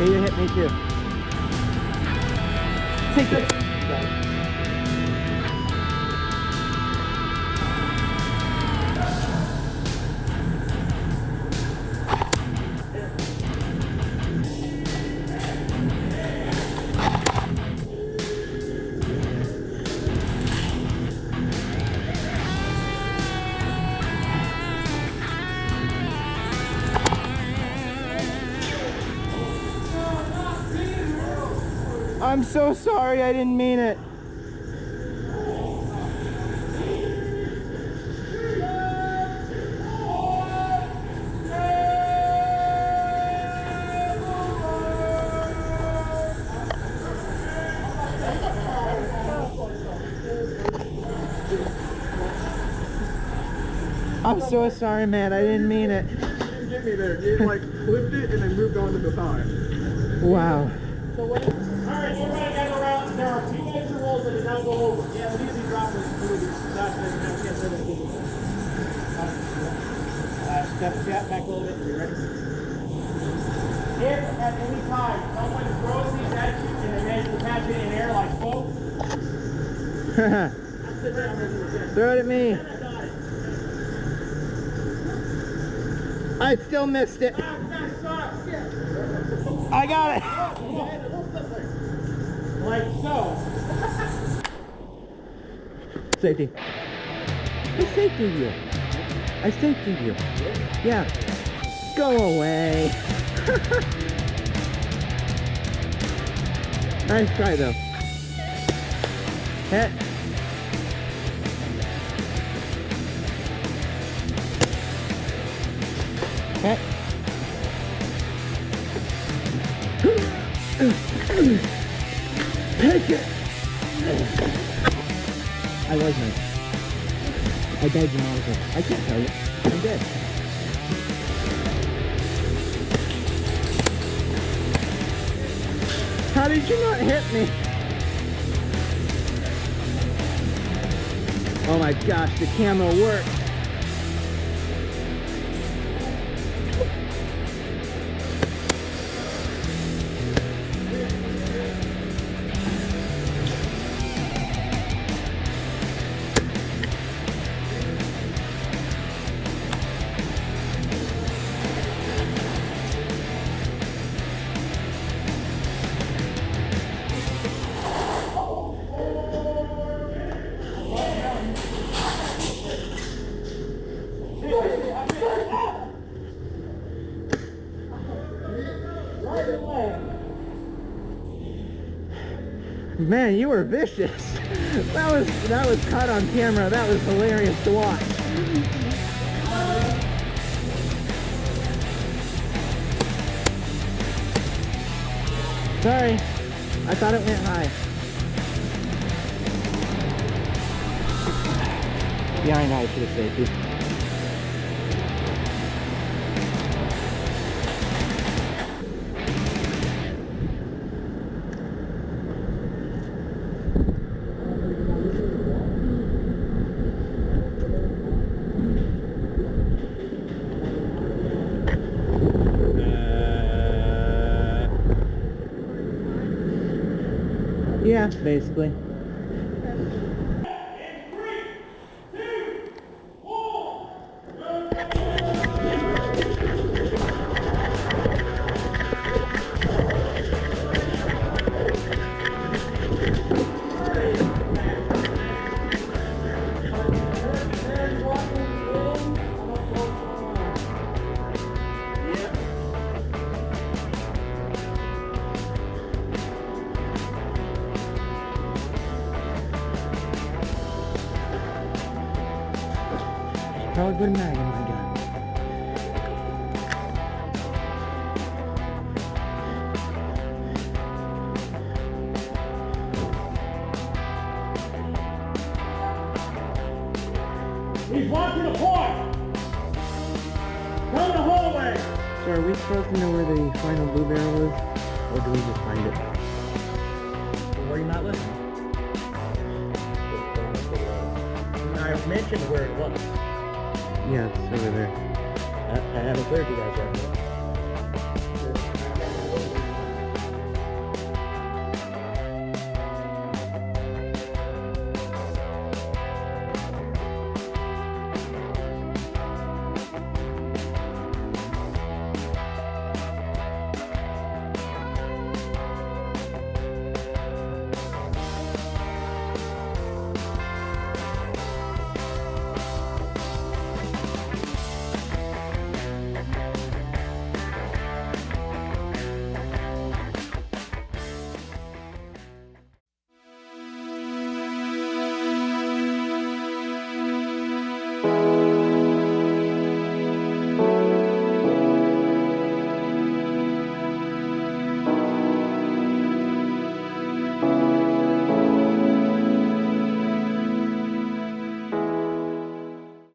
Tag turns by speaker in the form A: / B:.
A: Okay, you hit me too. Take it. I'm so sorry, I didn't mean it. I'm so sorry, man, I didn't mean it.
B: You didn't get me there. You like flipped it and then moved on to the thigh.
A: Wow.
C: So what is... Alright, so we're going to get around. There are 2 major rolls that it does go over. Yeah, but easy drop is that's the can't say that. Step back a little bit. You ready? If at any time someone throws these at you and they manage to catch it in air like so,
A: Throw it at me. I still missed it. I got it.
C: Like so.
A: Safety. I safetied you. I safetied you. Yeah. Go away. Nice try though. Hit. Hit. Take it. I was nice. I begged you, Monica. I can't tell you. I'm dead. How did you not hit me? Oh my gosh, the camera worked. Man, you were vicious. That was caught on camera. That was hilarious to watch. Sorry, I thought it went high. Yeah, I know, I should have saved you. Yeah, basically. Probably put a mag in my gun.
C: He's walking the point. Down the hallway.
A: So are we supposed to know where the final blue barrel is? Or do we just find it?
B: Well, were you not listening? I mentioned where it was.
A: Yeah, it's over there.
B: I haven't cleared you guys yet.